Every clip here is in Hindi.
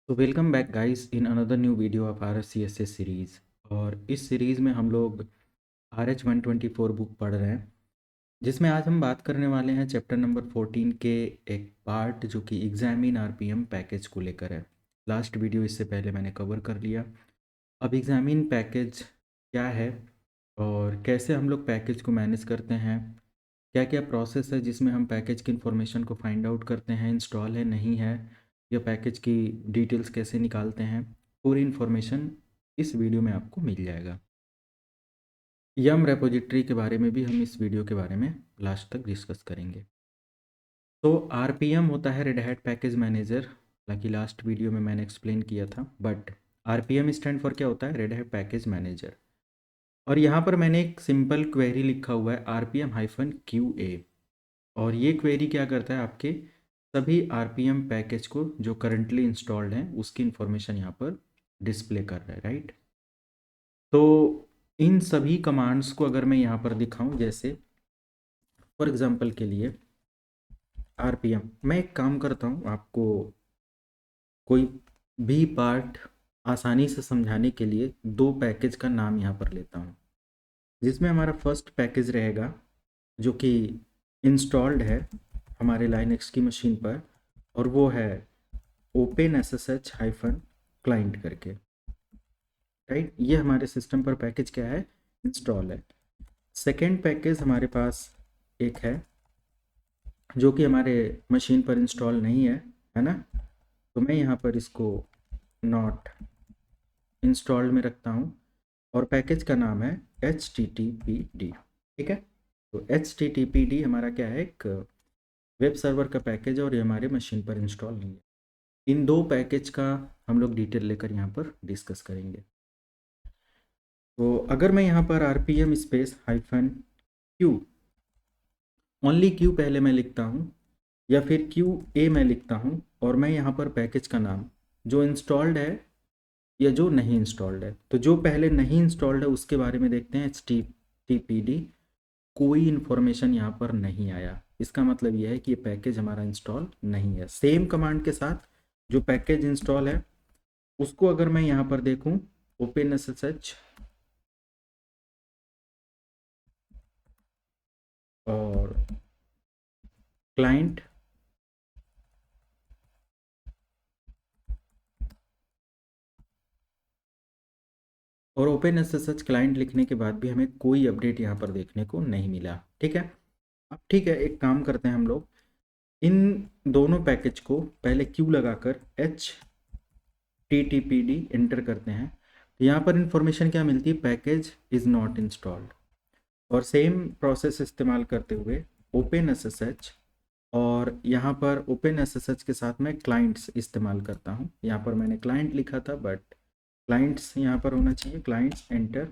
तो welcome back guys in another new video of R S C S S series. और इस सीरीज़ में हम लोग आर एच 124 बुक पढ़ रहे हैं, जिसमें आज हम बात करने वाले हैं चैप्टर नंबर 14 के एक पार्ट जो कि एग्जामिन आरपीएम पैकेज को लेकर है। लास्ट वीडियो इससे पहले मैंने कवर कर लिया। अब एग्जामिन पैकेज क्या है और कैसे हम लोग पैकेज को मैनेज करते हैं, क्या क्या प्रोसेस है जिसमें हम पैकेज की इन्फॉर्मेशन को फाइंड आउट करते हैं, इंस्टॉल है नहीं है, या पैकेज की डिटेल्स कैसे निकालते हैं, पूरी इन्फॉर्मेशन इस वीडियो में आपको मिल जाएगा। यम रेपोजिटरी के बारे में भी हम इस वीडियो के बारे में लास्ट तक डिस्कस करेंगे। तो आरपीएम होता है रेड हैट पैकेज मैनेजर, हालांकि लास्ट वीडियो में मैंने एक्सप्लेन किया था, बट आरपीएम स्टैंड फॉर क्या होता है, रेड हैट पैकेज मैनेजर। और यहाँ पर मैंने एक सिंपल क्वेरी लिखा हुआ है RPM-QA, और ये क्वेरी क्या करता है, आपके सभी RPM पैकेज को जो करंटली इंस्टॉल्ड हैं उसकी इंफॉर्मेशन यहाँ पर डिस्प्ले कर रहा है, राइट। तो इन सभी कमांड्स को अगर मैं यहाँ पर दिखाऊं, जैसे फॉर एग्जांपल के लिए RPM, मैं एक काम करता हूँ, आपको कोई भी पार्ट आसानी से समझाने के लिए दो पैकेज का नाम यहाँ पर लेता हूँ, जिसमें हमारा फर्स्ट पैकेज रहेगा जो कि इंस्टॉल्ड है हमारे लाइनक्स की मशीन पर, और वो है OpenSSH-client करके, राइट। ये हमारे सिस्टम पर पैकेज क्या है, इंस्टॉल है। सेकेंड पैकेज हमारे पास एक है जो कि हमारे मशीन पर इंस्टॉल नहीं है ना, तो मैं यहाँ पर इसको नॉट इंस्टॉल्ड में रखता हूँ, और पैकेज का नाम है HTTPD, ठीक है। तो HTTPD हमारा क्या है, एक वेब सर्वर का पैकेज, और ये हमारे मशीन पर इंस्टॉल नहीं है। इन दो पैकेज का हम लोग डिटेल लेकर यहाँ पर डिस्कस करेंगे। तो अगर मैं यहाँ पर RPM space -Q, only Q पहले मैं लिखता हूँ, या फिर QA मैं लिखता हूँ, और मैं यहाँ पर पैकेज का नाम जो इंस्टॉल्ड है या जो नहीं इंस्टॉल्ड है, तो जो पहले नहीं इंस्टॉल्ड है उसके बारे में देखते हैं, HTTPD, कोई इन्फॉर्मेशन यहाँ पर नहीं आया, इसका मतलब यह है कि ये पैकेज हमारा इंस्टॉल नहीं है। सेम कमांड के साथ जो पैकेज इंस्टॉल है उसको अगर मैं यहाँ पर देखूँ, OpenSSH और क्लाइंट, और OpenSSH क्लाइंट लिखने के बाद भी हमें कोई अपडेट यहाँ पर देखने को नहीं मिला, ठीक है। अब ठीक है, एक काम करते हैं, हम लोग इन दोनों पैकेज को पहले क्यू लगाकर HTTPD एंटर करते हैं, तो यहाँ पर इंफॉर्मेशन क्या मिलती है, पैकेज इज़ नॉट इंस्टॉल्ड। और सेम प्रोसेस इस्तेमाल करते हुए OpenSSH, और यहाँ पर OpenSSH के साथ मैं क्लाइंट्स इस्तेमाल करता हूँ, यहाँ पर मैंने क्लाइंट लिखा था बट क्लाइंट्स यहाँ पर होना चाहिए, क्लाइंट्स एंटर।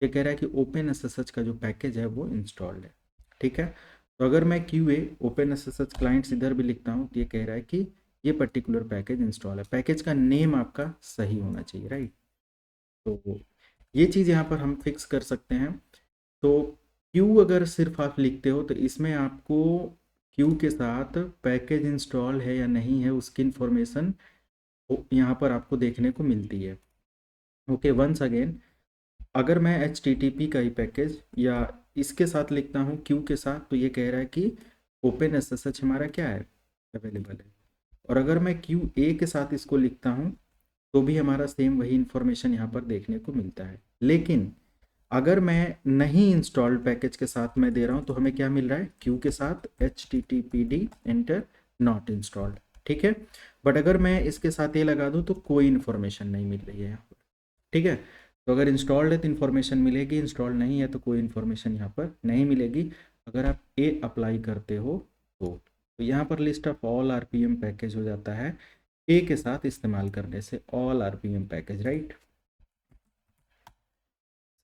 ये कह रहा है कि OpenSSH का जो पैकेज है वो इंस्टॉल्ड है, ठीक है। तो अगर मैं QA OpenSSH क्लाइंट्स इधर भी लिखता हूँ तो ये कह रहा है कि ये पर्टिकुलर पैकेज इंस्टॉल है। पैकेज का नेम आपका सही होना चाहिए, राइट। तो ये चीज़ यहाँ पर हम फिक्स कर सकते हैं। तो क्यू अगर सिर्फ आप लिखते हो तो इसमें आपको क्यू के साथ पैकेज इंस्टॉल है या नहीं है उसकी इंफॉर्मेशन यहाँ पर आपको देखने को मिलती है। ओके, वंस अगेन, अगर मैं HTTP का ही पैकेज या इसके साथ लिखता हूँ क्यू के साथ, तो ये कह रहा है कि OpenSSH हमारा क्या है, अवेलेबल है। और अगर मैं QA के साथ इसको लिखता हूँ तो भी हमारा सेम वही इंफॉर्मेशन यहाँ पर देखने को मिलता है। लेकिन अगर मैं नहीं इंस्टॉल्ड पैकेज के साथ मैं दे रहा हूँ तो हमें क्या मिल रहा है, क्यू के साथ HTTPD एंटर नॉट इंस्टॉल्ड, ठीक है। बट अगर मैं इसके साथ ये लगा दूँ तो कोई इन्फॉर्मेशन नहीं मिल रही है यहाँ पर, ठीक है। तो अगर इंस्टॉल्ड है तो इन्फॉर्मेशन मिलेगी, इंस्टॉल्ड नहीं है तो कोई इन्फॉर्मेशन यहाँ पर नहीं मिलेगी। अगर आप ए अप्लाई करते हो तो यहाँ पर list of all RPM package हो जाता है ए के साथ इस्तेमाल करने से, all RPM package, right.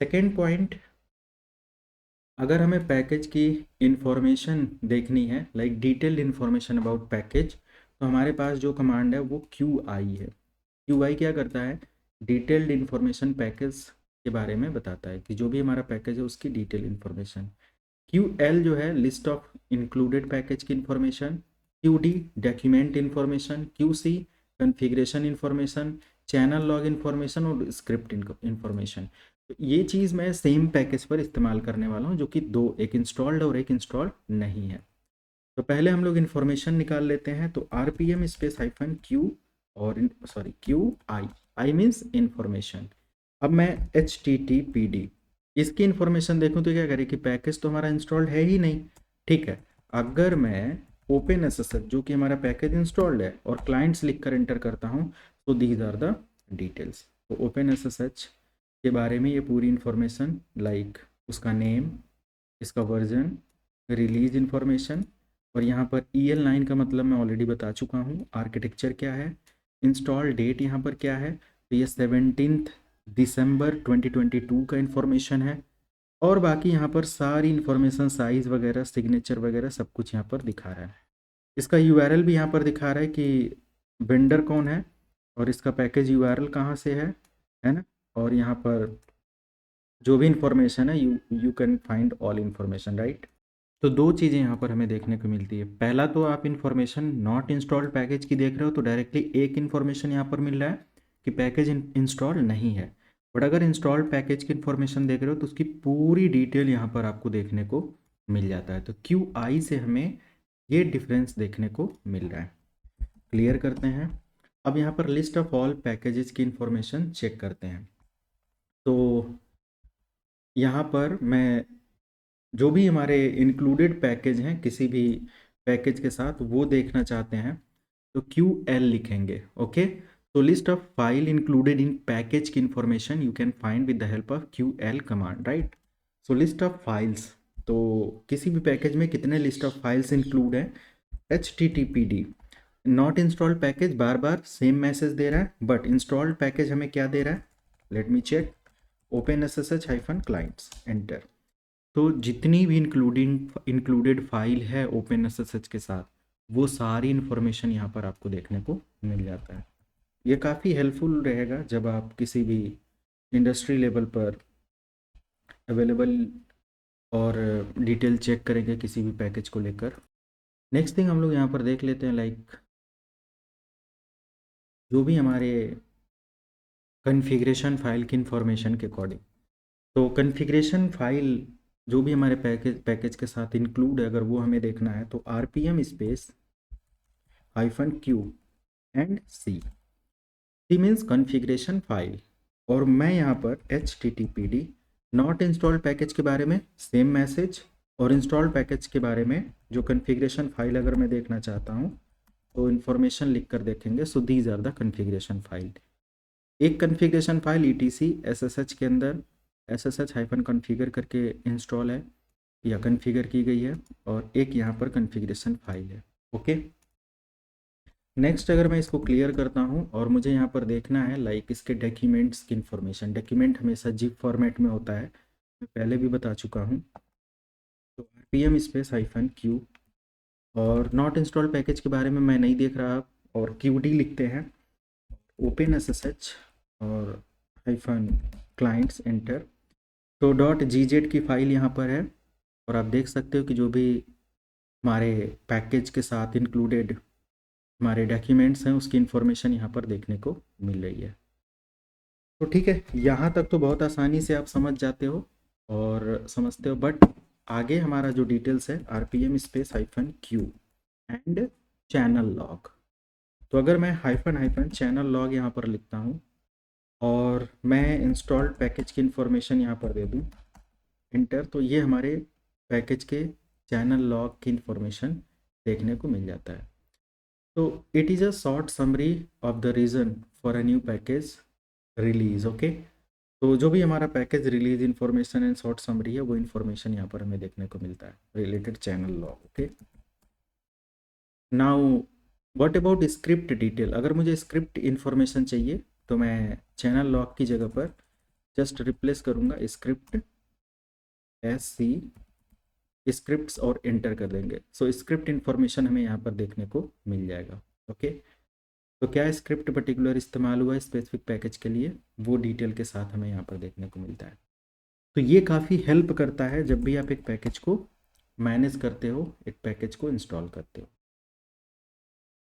Second point, अगर हमें पैकेज की इंफॉर्मेशन देखनी है, like detailed information about package, तो हमारे पास जो कमांड है वो QI है। QI क्या करता है, डिटेल्ड इंफॉर्मेशन पैकेज के बारे में बताता है कि जो भी हमारा पैकेज है उसकी डिटेल इंफॉर्मेशन। QL जो है लिस्ट ऑफ इंक्लूडेड पैकेज की information, QD document information, QC configuration information, channel log information और स्क्रिप्ट इन्फॉर्मेशन। तो ये चीज़ मैं सेम पैकेज पर इस्तेमाल करने वाला हूँ, जो कि दो, एक इंस्टॉल्ड और एक इंस्टॉल्ड नहीं है। तो पहले हम लोग इन्फॉर्मेशन निकाल लेते हैं। तो RPM स्पेस हाइफन क्यू और क्यू आई मीन्स इन्फॉर्मेशन। अब मैं HTTPD इसकी इन्फॉर्मेशन देखूं तो क्या करें कि पैकेज तो हमारा इंस्टॉल्ड है ही नहीं। ठीक है, अगर मैं OpenSSH जो कि हमारा पैकेज इंस्टॉल्ड है और क्लाइंट्स लिखकर एंटर करता हूं, तो दीज आर द डिटेल्स। तो OpenSSH के बारे में ये पूरी इन्फॉर्मेशन, लाइक उसका नेम, इसका वर्जन, रिलीज इन्फॉर्मेशन, और यहाँ पर EL9 का मतलब मैं ऑलरेडी बता चुका हूँ। आर्किटेक्चर क्या है, इंस्टॉल डेट यहाँ पर क्या है, तो ये 17 दिसंबर 2022 का इन्फॉर्मेशन है। और बाकी यहाँ पर सारी इन्फॉर्मेशन, साइज़ वगैरह, सिग्नेचर वगैरह सब कुछ यहाँ पर दिखा रहा है। इसका URL भी यहाँ पर दिखा रहा है कि वेंडर कौन है और इसका पैकेज URL कहाँ से है ना। और यहाँ पर जो भी इंफॉर्मेशन है, you can find all information, right. तो दो चीज़ें यहाँ पर हमें देखने को मिलती है। पहला तो आप इन्फॉर्मेशन नॉट इंस्टॉल्ड पैकेज की देख रहे हो तो डायरेक्टली एक इन्फॉर्मेशन यहाँ पर मिल रहा है कि पैकेज इंस्टॉल नहीं है। बट अगर इंस्टॉल्ड पैकेज की इन्फॉर्मेशन देख रहे हो तो उसकी पूरी डिटेल यहाँ पर आपको देखने को मिल जाता है। तो QI से हमें ये डिफरेंस देखने को मिल रहा है। क्लियर करते हैं। अब यहाँ पर लिस्ट ऑफ ऑल पैकेजेस की इन्फॉर्मेशन चेक करते हैं। तो यहाँ पर मैं जो भी हमारे इंक्लूडेड पैकेज हैं किसी भी पैकेज के साथ, वो देखना चाहते हैं तो QL लिखेंगे। ओके, तो list of file included in package की information you can find with the help of QL command, right. So list of files, तो किसी भी पैकेज में कितने लिस्ट ऑफ फाइल्स इंक्लूड है। HTTPD नॉट इंस्टॉल्ड पैकेज बार बार सेम मैसेज दे रहा है, बट इंस्टॉल्ड पैकेज हमें क्या दे रहा है, let me check. OpenSSH-clients enter. तो जितनी भी इंक्लूडेड फाइल है OpenSSH के साथ, वो सारी इन्फॉर्मेशन यहाँ पर आपको देखने को मिल जाता है। ये काफ़ी हेल्पफुल रहेगा जब आप किसी भी इंडस्ट्री लेवल पर अवेलेबल और डिटेल चेक करेंगे किसी भी पैकेज को लेकर। नेक्स्ट थिंग हम लोग यहाँ पर देख लेते हैं, लाइक जो भी हमारे कॉन्फ़िगरेशन फाइल की इंफॉर्मेशन के अकॉर्डिंग। तो कॉन्फ़िगरेशन फाइल जो भी हमारे पैकेज के साथ इंक्लूड है, अगर वो हमें देखना है तो RPM space -Q and C means configuration file. और मैं यहाँ पर HTTPD नॉट इंस्टॉल्ड पैकेज के बारे में सेम मैसेज, और इंस्टॉल्ड पैकेज के बारे में जो कॉन्फ़िगरेशन फाइल अगर मैं देखना चाहता हूँ तो इन्फॉर्मेशन लिख कर देखेंगे। So these are the configuration file. एक कॉन्फ़िगरेशन फाइल ETC SSH के अंदर SSH-configure करके इंस्टॉल है या कॉन्फ़िगर की गई है, और एक यहाँ पर कॉन्फ़िगरेशन फाइल है। ओके, नेक्स्ट अगर मैं इसको क्लियर करता हूँ और मुझे यहाँ पर देखना है लाइक इसके डॉक्यूमेंट्स की इन्फॉर्मेशन। डॉक्यूमेंट हमेशा जिप फॉर्मेट में होता है, मैं पहले भी बता चुका हूँ। तो RPM स्पेस -Q, और नॉट इंस्टॉल्ड पैकेज के बारे में मैं नहीं देख रहा, और QD लिखते हैं। OpenSSH और -clients एंटर। तो .gz की फाइल यहाँ पर है, और आप देख सकते हो कि जो भी हमारे पैकेज के साथ इंक्लूडेड हमारे डॉक्यूमेंट्स हैं उसकी इन्फॉर्मेशन यहाँ पर देखने को मिल रही है। तो ठीक है, यहाँ तक तो बहुत आसानी से आप समझ जाते हो और समझते हो, बट आगे हमारा जो डिटेल्स है RPM space -Q and channel log. तो अगर मैं हाइफन चैनल लॉग यहाँ पर लिखता हूँ और मैं इंस्टॉल्ड पैकेज की इन्फॉर्मेशन यहाँ पर दे दूँ इंटर, तो ये हमारे पैकेज के चैनल लॉग की इन्फॉर्मेशन देखने को मिल जाता है। तो it is a short summary of the reason for a new package release. Okay, तो जो भी हमारा package release information and short summary है वो इन्फॉर्मेशन यहाँ पर हमें देखने को मिलता है related channel log. Okay, now what about script detail. अगर मुझे स्क्रिप्ट इन्फॉर्मेशन चाहिए तो मैं चैनल लॉग की जगह पर जस्ट रिप्लेस करूँगा स्क्रिप्ट SC स्क्रिप्ट्स और एंटर कर देंगे। सो स्क्रिप्ट इन्फॉर्मेशन हमें यहाँ पर देखने को मिल जाएगा। ओके, तो क्या स्क्रिप्ट पर्टिकुलर इस्तेमाल हुआ है स्पेसिफिक पैकेज के लिए, वो डिटेल के साथ हमें यहाँ पर देखने को मिलता है। तो ये काफ़ी हेल्प करता है जब भी आप एक पैकेज को मैनेज करते हो, एक पैकेज को इंस्टॉल करते हो।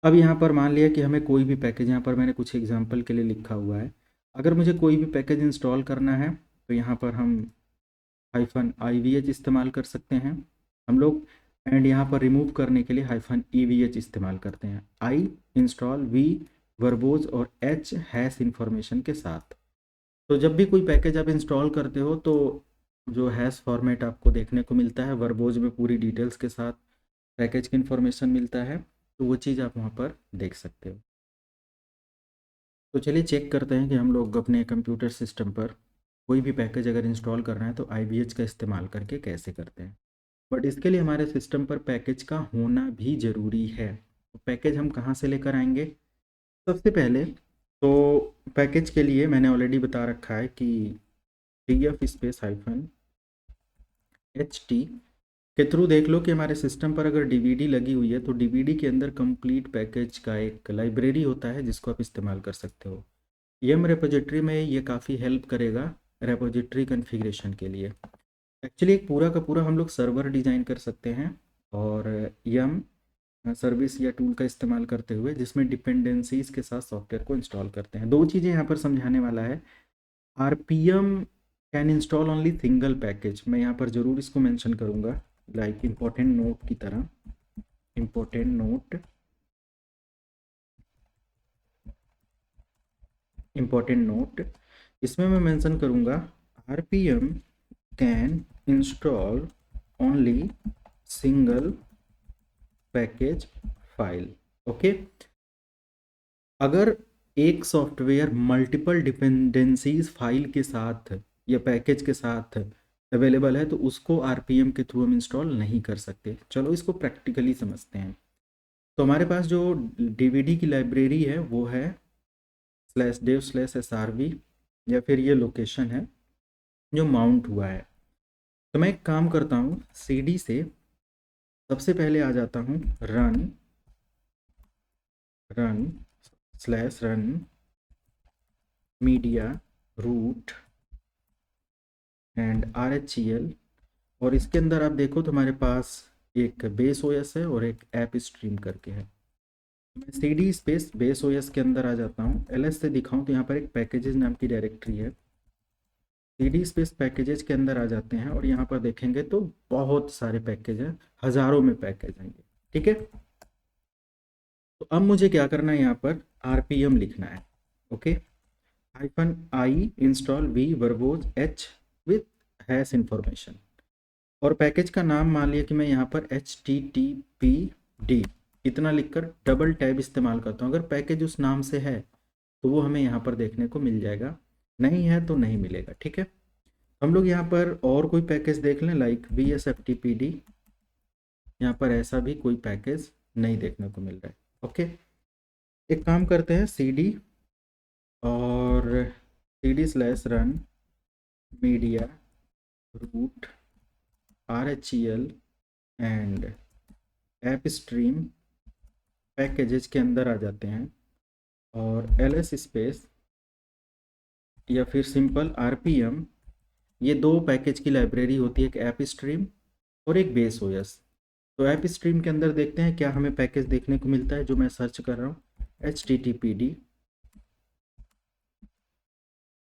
अब यहाँ पर मान लिया कि हमें कोई भी पैकेज, यहाँ पर मैंने कुछ एग्जांपल के लिए लिखा हुआ है, अगर मुझे कोई भी पैकेज इंस्टॉल करना है तो यहाँ पर हम -IVH इस्तेमाल कर सकते हैं हम लोग, एंड यहाँ पर रिमूव करने के लिए -EVH इस्तेमाल करते हैं। आई इंस्टॉल, वी वर्बोज और एच हैश इंफॉर्मेशन के साथ। तो जब भी कोई पैकेज आप इंस्टॉल करते हो तो जो हैश फॉर्मेट आपको देखने को मिलता है, वर्बोज में पूरी डिटेल्स के साथ पैकेज की इंफॉर्मेशन मिलता है, तो वो चीज़ आप वहाँ पर देख सकते हो। तो चलिए चेक करते हैं कि हम लोग अपने कंप्यूटर सिस्टम पर कोई भी पैकेज अगर इंस्टॉल करना है तो IVH का इस्तेमाल करके कैसे करते हैं। बट इसके लिए हमारे सिस्टम पर पैकेज का होना भी ज़रूरी है। तो पैकेज हम कहाँ से लेकर आएंगे? सबसे पहले तो पैकेज के लिए मैंने ऑलरेडी बता रखा है कि -HT के थ्रू देख लो कि हमारे सिस्टम पर अगर DVD लगी हुई है तो DVD के अंदर कंप्लीट पैकेज का एक लाइब्रेरी होता है जिसको आप इस्तेमाल कर सकते हो। यम रेपोजिटरी में ये काफ़ी हेल्प करेगा रेपोजिटरी कॉन्फ़िगरेशन के लिए। एक्चुअली एक पूरा का पूरा हम लोग सर्वर डिज़ाइन कर सकते हैं और यम सर्विस या टूल का इस्तेमाल करते हुए, जिसमें डिपेंडेंसीज के साथ सॉफ्टवेयर को इंस्टॉल करते हैं। दो चीज़ें यहाँ पर समझाने वाला है। RPM can install only single package, मैं यहाँ पर ज़रूर इसको मेंशन करूँगा लाइक इम्पोर्टेंट नोट की तरह। इम्पोर्टेंट नोट, इम्पोर्टेंट नोट, इसमें मैं मेंशन करूँगा RPM can install only single package file. Okay, अगर एक सॉफ्टवेयर मल्टीपल डिपेंडेंसीज फाइल के साथ या पैकेज के साथ अवेलेबल है तो उसको RPM के थ्रू हम इंस्टॉल नहीं कर सकते। चलो इसको प्रैक्टिकली समझते हैं। तो हमारे पास जो DVD की लाइब्रेरी है वो है /dev/srv, या फिर ये लोकेशन है जो माउंट हुआ है। तो मैं एक काम करता हूँ, CD से सबसे पहले आ जाता हूँ run media root and RHEL, और इसके अंदर आप देखो तो हमारे पास एक बेस OS है और एक ऐप स्ट्रीम करके है। मैं CD स्पेस बेस OS के अंदर आ जाता हूँ। LS से दिखाऊँ तो यहाँ पर एक पैकेजेस नाम की डायरेक्टरी है। CD स्पेस पैकेजेस के अंदर आ जाते हैं और यहाँ पर देखेंगे तो बहुत सारे पैकेज हैं, हज़ारों में पैकेज आएंगे। ठीक है, तो अब मुझे क्या करना है, यहाँ पर RPM लिखना है। Okay, -I install V verbose H with hash information, और पैकेज का नाम मान लिया कि मैं यहाँ पर HTTPD इतना लिखकर डबल टैब इस्तेमाल करता हूँ। अगर पैकेज उस नाम से है तो वो हमें यहाँ पर देखने को मिल जाएगा, नहीं है तो नहीं मिलेगा। ठीक है, हम लोग यहाँ पर और कोई पैकेज देख लें लाइक VSFTPD, यहाँ पर ऐसा भी कोई पैकेज नहीं देखने को मिल रहा है। ओके, एक काम करते हैं, CD और CD/run media root RHEL and app stream packages के अंदर आ जाते हैं और LS स्पेस या फिर सिंपल RPM, ये दो पैकेज की लाइब्रेरी होती है, एक ऐप स्ट्रीम और एक बेस OS। तो ऐप स्ट्रीम के अंदर देखते हैं क्या हमें पैकेज देखने को मिलता है जो मैं सर्च कर रहा हूँ,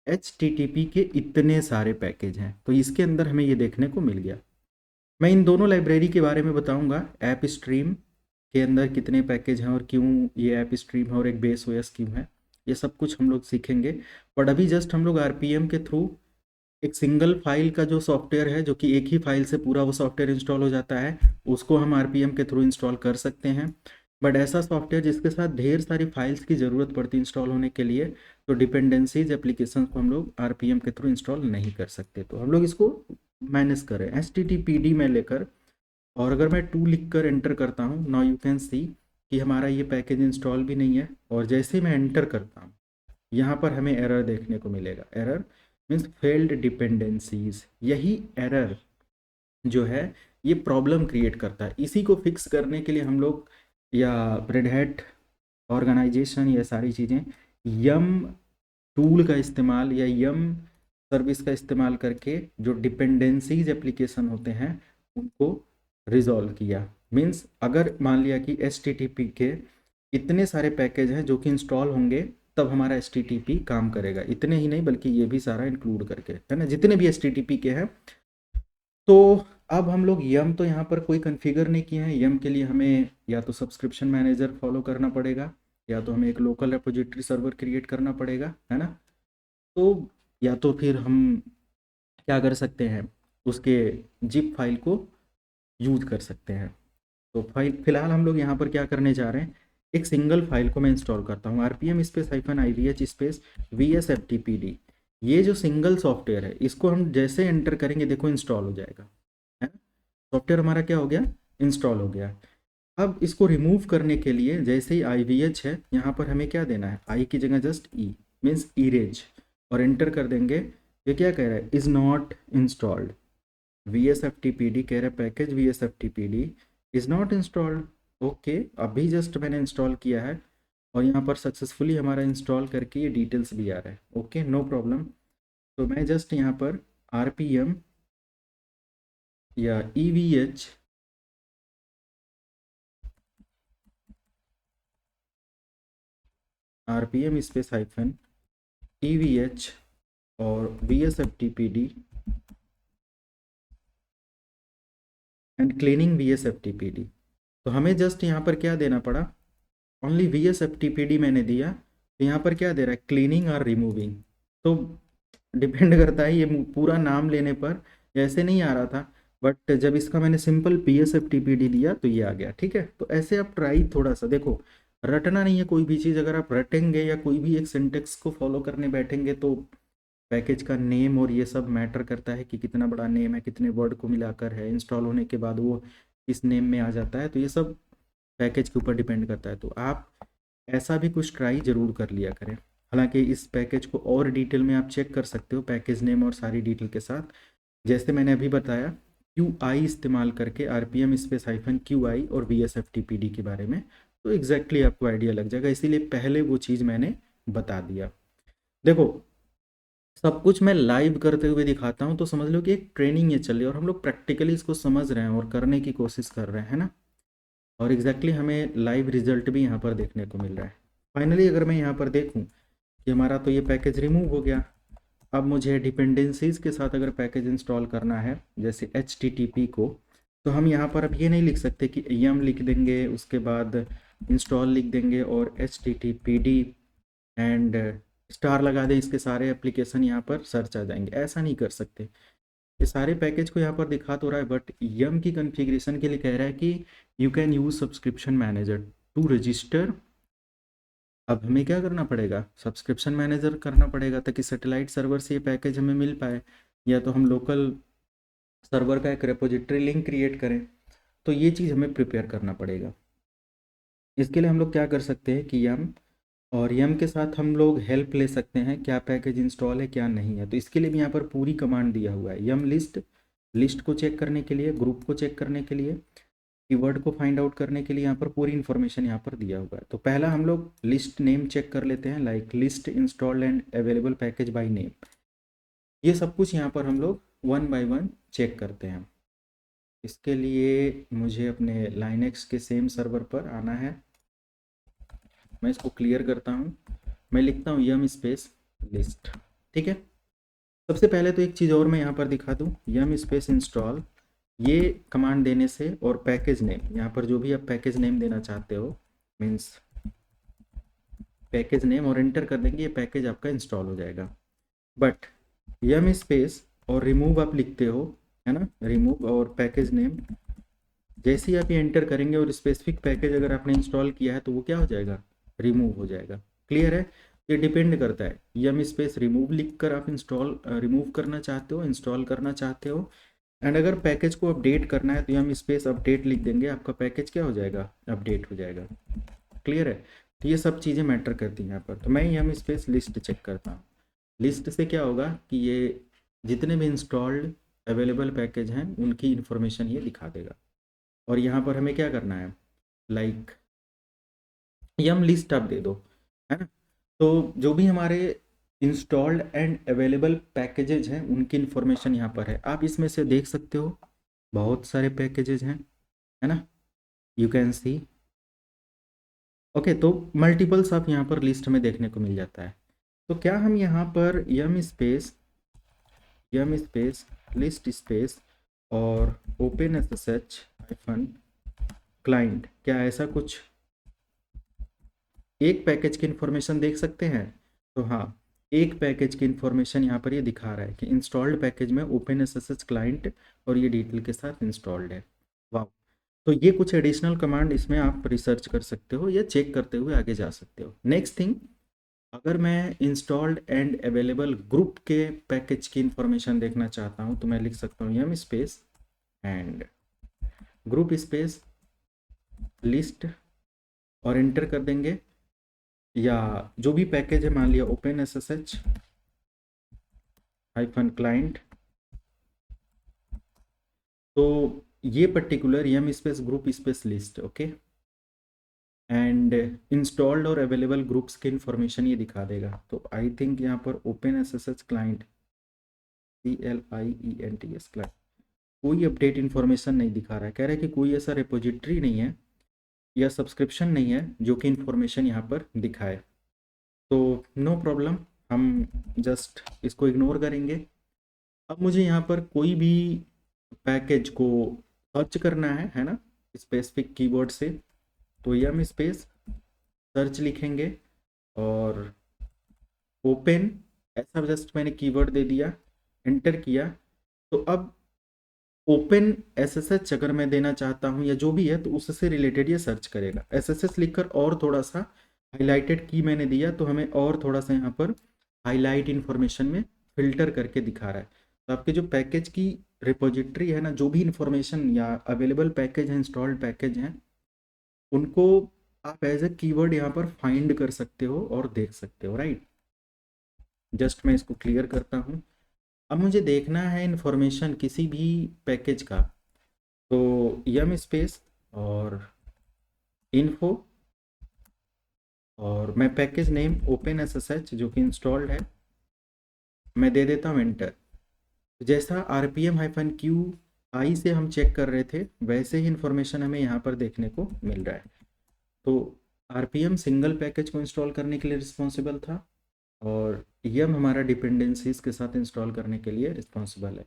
HTTP के इतने सारे पैकेज हैं, तो इसके अंदर हमें ये देखने को मिल गया। मैं इन दोनों लाइब्रेरी के बारे में बताऊंगा, ऐप स्ट्रीम के अंदर कितने पैकेज हैं और क्यों ये ऐप स्ट्रीम है और एक बेस OS क्यों है, ये सब कुछ हम लोग सीखेंगे। बट अभी जस्ट हम लोग RPM के थ्रू एक सिंगल फाइल का जो सॉफ्टवेयर है, जो कि एक ही फाइल से पूरा वो सॉफ्टवेयर इंस्टॉल हो जाता है, उसको हम RPM के थ्रू इंस्टॉल कर सकते हैं। बट ऐसा सॉफ्टवेयर जिसके साथ ढेर सारी फाइल्स की ज़रूरत पड़ती है इंस्टॉल होने के लिए, तो डिपेंडेंसीज एप्लीकेशन को हम लोग RPM के थ्रू इंस्टॉल नहीं कर सकते। तो हम लोग इसको मैनेज करें HTTPD में लेकर, और अगर मैं 2 लिख कर एंटर करता हूँ, नाउ यू कैन सी कि हमारा ये पैकेज इंस्टॉल भी नहीं है। और जैसे ही मैं एंटर करता हूँ यहाँ पर हमें एरर देखने को मिलेगा, एरर मीन्स फेल्ड डिपेंडेंसीज। यही एरर जो है ये प्रॉब्लम क्रिएट करता है। इसी को फिक्स करने के लिए हम लोग या रेड हैट ऑर्गेनाइजेशन, ये सारी चीज़ें यम टूल का इस्तेमाल या यम सर्विस का इस्तेमाल करके जो डिपेंडेंसीज एप्लीकेशन होते हैं उनको रिजॉल्व किया। मीन्स अगर मान लिया कि HTTP के इतने सारे पैकेज हैं जो कि इंस्टॉल होंगे तब हमारा HTTP काम करेगा। इतने ही नहीं बल्कि ये भी सारा इंक्लूड करके, है ना, जितने भी HTTP के हैं। तो अब हम लोग यम तो यहाँ पर कोई कॉन्फ़िगर नहीं किए हैं। यम के लिए हमें या तो सब्सक्रिप्शन मैनेजर फॉलो करना पड़ेगा, या तो हमें एक लोकल रेपोजिटरी सर्वर क्रिएट करना पड़ेगा, है ना। तो या तो फिर हम क्या कर सकते हैं, उसके जिप फाइल को यूज कर सकते हैं। तो फिलहाल हम लोग यहाँ पर क्या करने जा रहे हैं, एक सिंगल फाइल को मैं इंस्टॉल करता हूँ, RPM space -IVH space VSFTPD। ये जो सिंगल सॉफ्टवेयर है इसको हम जैसे एंटर करेंगे देखो इंस्टॉल हो जाएगा, है। सॉफ्टवेयर हमारा क्या हो गया, इंस्टॉल हो गया। अब इसको रिमूव करने के लिए जैसे ही IVH है यहाँ पर हमें क्या देना है, आई की जगह जस्ट ई मीन्स इरेज, और एंटर कर देंगे। ये क्या कह रहा है, इज़ नॉट इंस्टॉल्ड। VSFTPD कह रहा है package VSFTPD is not installed. Okay, अभी जस्ट मैंने इंस्टॉल किया है और यहाँ पर सक्सेसफुली हमारा इंस्टॉल करके ये डिटेल्स भी आ रहा है। Okay, no problem. तो मैं जस्ट यहाँ पर RPM या EVH RPM space hyphen EVH और VSFTPD एंड क्लीनिंग VSFTPD। तो हमें जस्ट यहाँ पर क्या देना पड़ा, ओनली VSFTPD मैंने दिया, तो यहाँ पर क्या दे रहा है, क्लीनिंग और रिमूविंग। तो डिपेंड करता है, ये पूरा नाम लेने पर ऐसे नहीं आ रहा था, बट जब इसका मैंने सिंपल VSFTPD दिया तो ये आ गया। ठीक है, तो ऐसे आप ट्राई थोड़ा सा देखो, रटना नहीं है कोई भी चीज़। अगर आप रटेंगे या कोई भी एक सिंटेक्स को फॉलो करने बैठेंगे तो पैकेज का नेम और ये सब मैटर करता है कि कितना बड़ा नेम है, कितने वर्ड को मिलाकर है, इंस्टॉल होने के बाद वो किस नेम में आ जाता है, तो ये सब पैकेज के ऊपर डिपेंड करता है। तो आप ऐसा भी कुछ ट्राई ज़रूर कर लिया करें। हालांकि इस पैकेज को और डिटेल में आप चेक कर सकते हो पैकेज नेम और सारी डिटेल के साथ, जैसे मैंने अभी बताया QI इस्तेमाल करके RPM स्पेस हाइफन QI और VSFTPD के बारे में, तो एग्जैक्टली आपको आइडिया लग जाएगा, इसीलिए पहले वो चीज़ मैंने बता दिया। देखो, सब कुछ मैं लाइव करते हुए दिखाता हूँ तो समझ लो कि एक ट्रेनिंग ये चल रही है और हम लोग प्रैक्टिकली इसको समझ रहे हैं और करने की कोशिश कर रहे हैं, है ना। और एग्जैक्टली हमें लाइव रिजल्ट भी यहाँ पर देखने को मिल रहा है। फाइनली अगर मैं यहाँ पर देखूँ कि हमारा तो ये पैकेज रिमूव हो गया, अब मुझे डिपेंडेंसीज़ के साथ अगर पैकेज इंस्टॉल करना है जैसे HTTP को, तो हम यहाँ पर अब ये नहीं लिख सकते कि yum लिख देंगे उसके बाद इंस्टॉल लिख देंगे और HTTPD एंड स्टार लगा दें, इसके सारे एप्लीकेशन यहाँ पर सर्च आ जाएंगे। ऐसा नहीं कर सकते। ये सारे पैकेज को यहाँ पर दिखा तो रहा है, बट यम की कॉन्फ़िगरेशन के लिए कह रहा है कि you can use subscription manager to register. अब हमें क्या करना पड़ेगा, सब्सक्रिप्शन मैनेजर करना पड़ेगा ताकि सैटेलाइट सर्वर से ये पैकेज हमें मिल पाए, या तो हम लोकल सर्वर का एक रेपोजिटरी लिंक क्रिएट करें। तो ये चीज़ हमें प्रिपेयर करना पड़ेगा। इसके लिए हम लोग क्या कर सकते हैं कि यम और यम के साथ हम लोग हेल्प ले सकते हैं, क्या पैकेज इंस्टॉल है क्या नहीं है। तो इसके लिए भी यहाँ पर पूरी कमांड दिया हुआ है, यम लिस्ट को चेक करने के लिए, ग्रुप को चेक करने के लिए, कीवर्ड को फाइंड आउट करने के लिए, यहाँ पर पूरी इन्फॉर्मेशन यहाँ पर दिया हुआ है। तो पहला हम लोग लिस्ट नेम चेक कर लेते हैं, like list installed and available package by name. ये सब कुछ यहाँ पर हम लोग वन बाय वन चेक करते हैं। इसके लिए मुझे अपने लाइनेक्स के सेम सर्वर पर आना है। मैं इसको क्लियर करता हूँ, मैं लिखता हूँ यम स्पेस लिस्ट। ठीक है, सबसे पहले तो एक चीज़ और मैं यहाँ पर दिखा दूँ, यम स्पेस इंस्टॉल, ये कमांड देने से और पैकेज नेम, यहाँ पर जो भी आप पैकेज नेम देना चाहते हो मीन्स पैकेज नेम, और एंटर कर देंगे, ये पैकेज आपका इंस्टॉल हो जाएगा। बट यम स्पेस और रिमूव आप लिखते हो, है ना, रिमूव और पैकेज नेम, जैसे ही आप ये एंटर करेंगे और स्पेसिफिक पैकेज अगर आपने इंस्टॉल किया है तो वो क्या हो जाएगा, रिमूव हो जाएगा। क्लियर है, ये डिपेंड करता है, यम स्पेस रिमूव लिख कर आप रिमूव करना चाहते हो, इंस्टॉल करना चाहते हो, एंड अगर पैकेज को अपडेट करना है तो यम स्पेस अपडेट लिख देंगे, आपका पैकेज क्या हो जाएगा, अपडेट हो जाएगा। क्लियर है, तो ये सब चीज़ें मैटर करती हैं यहाँ पर। तो मैं यम स्पेस लिस्ट चेक करता हूँ, लिस्ट से क्या होगा कि ये जितने भी इंस्टॉल्ड अवेलेबल पैकेज हैं उनकी इन्फॉर्मेशन ये दिखा देगा। और यहाँ पर हमें क्या करना है, लाइक यम लिस्ट आप दे दो, है ना। तो जो भी हमारे इंस्टॉल्ड एंड अवेलेबल पैकेजेज हैं उनकी इन्फॉर्मेशन यहाँ पर है, आप इसमें से देख सकते हो, बहुत सारे पैकेजेज हैं, है ना, यू कैन सी। ओके, तो मल्टीपल्स ऑफ यहाँ पर लिस्ट में देखने को मिल जाता है। तो क्या हम यहाँ पर यम स्पेस लिस्ट स्पेस और ओपन एसएसएच हाइफन क्लाइंट, क्या ऐसा कुछ एक पैकेज की इंफॉर्मेशन देख सकते हैं? तो हाँ, एक पैकेज की इंफॉर्मेशन यहाँ पर ये दिखा रहा है कि इंस्टॉल्ड पैकेज में ओपन एसएसएच क्लाइंट और ये डिटेल के साथ इंस्टॉल्ड है। वाह! तो ये कुछ एडिशनल कमांड इसमें आप रिसर्च कर सकते हो या चेक करते हुए आगे जा सकते हो। नेक्स्ट थिंग, अगर मैं इंस्टॉल्ड एंड अवेलेबल ग्रुप के पैकेज की इंफॉर्मेशन देखना चाहता हूँ तो मैं लिख सकता हूँ yum space and group space list और एंटर कर देंगे, या जो भी पैकेज है मान लिया ओपन एसएसएच हाइफन क्लाइंट, तो ये particular yum space group space list, okay, and installed और अवेलेबल ग्रुप्स की इंफॉर्मेशन ये दिखा देगा। तो आई थिंक यहाँ पर open SSH client CLIENTS client कोई अपडेट इन्फॉर्मेशन नहीं दिखा रहा है, कह रहा है कि कोई ऐसा रिपोजिटरी नहीं है या सब्सक्रिप्शन नहीं है जो कि इन्फॉर्मेशन यहाँ पर दिखाए। तो नो प्रॉब्लम, हम जस्ट इसको इग्नोर करेंगे। अब मुझे यहाँ पर कोई भी पैकेज को सर्च करना है ना, स्पेसिफिक कीवर्ड से, तो यम स्पेस सर्च लिखेंगे और ओपन, ऐसा जस्ट मैंने कीवर्ड दे दिया, एंटर किया। तो अब ओपन एसएसएच अगर मैं देना चाहता हूँ या जो भी है तो उससे रिलेटेड ये सर्च करेगा। एसएसएच लिखकर और थोड़ा सा हाईलाइटेड की मैंने दिया तो हमें और थोड़ा सा यहाँ पर हाईलाइट इन्फॉर्मेशन में फिल्टर करके दिखा रहा है। तो आपके जो पैकेज की रिपोजिटरी है ना, जो भी इंफॉर्मेशन या अवेलेबल पैकेज हैं, इंस्टॉल्ड पैकेज हैं, उनको आप एज ए कीवर्ड यहाँ पर फाइंड कर सकते हो और देख सकते हो, राइट। जस्ट मैं इसको क्लियर करता हूँ। अब मुझे देखना है इन्फॉर्मेशन किसी भी पैकेज का, तो यम स्पेस और इन्फो और मैं पैकेज नेम ओपन एसएसएच जो कि इंस्टॉल्ड है मैं दे देता हूँ एंटर। जैसा RPM-Q से हम चेक कर रहे थे वैसे ही इन्फॉर्मेशन हमें यहाँ पर देखने को मिल रहा है। तो RPM सिंगल पैकेज को इंस्टॉल करने के लिए रिस्पॉन्सिबल था और यम हमारा डिपेंडेंसीज के साथ इंस्टॉल करने के लिए रिस्पॉन्सिबल है।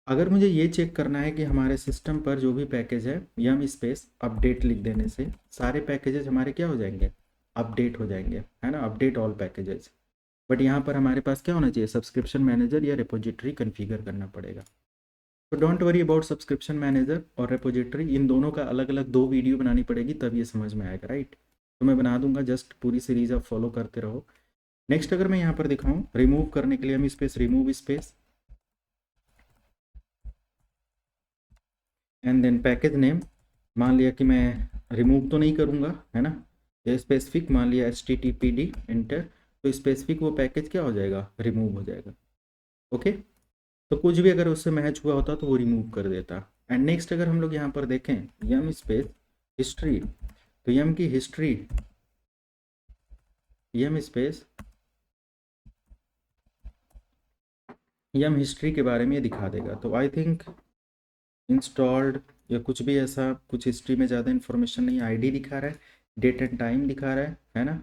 अगर मुझे ये चेक करना है कि हमारे सिस्टम पर जो भी पैकेज है, यम स्पेस अपडेट लिख देने से सारे पैकेजेस हमारे क्या हो जाएंगे, अपडेट हो जाएंगे, है ना, अपडेट ऑल पैकेजेस। बट यहाँ पर हमारे पास क्या होना चाहिए, सब्सक्रिप्शन मैनेजर या रिपोजिटरी कन्फिगर करना पड़ेगा। तो don't worry about subscription manager और रिपोजिटरी, इन दोनों का अलग अलग 2 वीडियो बनानी पड़ेगी तब ये समझ में आएगा, राइट। तो मैं बना दूंगा, जस्ट पूरी सीरीज आप फॉलो करते रहो। नेक्स्ट अगर मैं यहाँ पर दिखाऊँ रिमूव करने के लिए, हम space remove space and then package name, मान लिया कि मैं रिमूव तो नहीं करूँगा, है ना, ये स्पेसिफिक मान लिया HTTPD एंटर, तो स्पेसिफिक वो पैकेज क्या हो जाएगा, रिमूव हो जाएगा, ओके। तो कुछ भी अगर उससे मैच हुआ होता तो वो रिमूव कर देता। एंड नेक्स्ट अगर हम लोग यहाँ पर देखें यम स्पेस हिस्ट्री, तो यम की हिस्ट्री, यम स्पेस यम हिस्ट्री के बारे में ये दिखा देगा। तो आई थिंक इंस्टॉल्ड या कुछ भी ऐसा कुछ हिस्ट्री में ज़्यादा इन्फॉर्मेशन नहीं, आईडी दिखा रहा है, डेट एंड टाइम दिखा रहा है ना,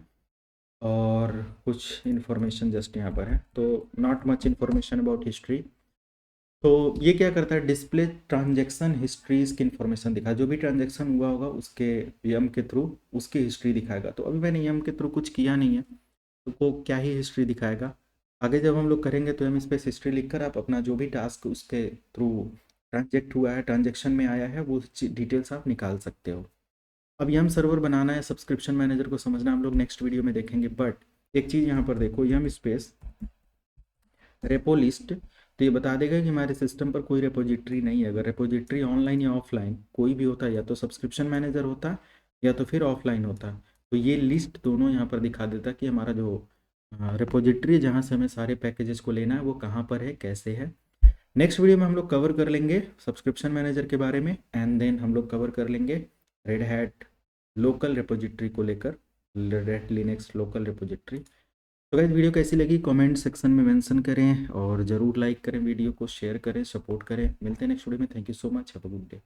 और कुछ इन्फॉर्मेशन जस्ट यहाँ पर है, तो not much information about history. तो ये क्या करता है, डिस्प्ले ट्रांजैक्शन हिस्ट्रीज की इन्फॉर्मेशन दिखा, जो भी ट्रांजैक्शन हुआ होगा उसके यम के थ्रू उसकी हिस्ट्री दिखाएगा। तो अभी मैंने यम के थ्रू कुछ किया नहीं है तो वो क्या ही हिस्ट्री दिखाएगा। आगे जब हम लोग करेंगे तो यम स्पेस हिस्ट्री लिखकर आप अपना जो भी टास्क उसके थ्रू ट्रांजेक्ट हुआ है, ट्रांजेक्शन में आया है, वो डिटेल्स आप निकाल सकते हो। अब यम सर्वर बनाना है, सब्सक्रिप्शन मैनेजर को समझना हम लोग नेक्स्ट वीडियो में देखेंगे। बट एक चीज़ यहाँ पर देखो, यम स्पेस रेपो लिस्ट, तो ये बता देगा कि हमारे सिस्टम पर कोई रेपोजिटरी नहीं है। अगर रेपोजिटरी ऑनलाइन या ऑफलाइन कोई भी होता, या तो सब्सक्रिप्शन मैनेजर होता या तो फिर ऑफलाइन होता, तो ये लिस्ट दोनों यहाँ पर दिखा देता कि हमारा जो रेपोजिटरी जहाँ से हमें सारे पैकेजेस को लेना है वो कहाँ पर है, कैसे है। नेक्स्ट वीडियो में हम लोग कवर कर लेंगे सब्सक्रिप्शन मैनेजर के बारे में, एंड देन हम लोग कवर कर लेंगे रेड हैट लोकल रेपोजिटरी को लेकर, red hat Linux local repository. तो गाइस वीडियो कैसी लगी कमेंट सेक्शन में मेंशन करें और ज़रूर लाइक करें, वीडियो को शेयर करें, सपोर्ट करें। मिलते हैं नेक्स्ट वीडियो में। Thank you so much, have a good day.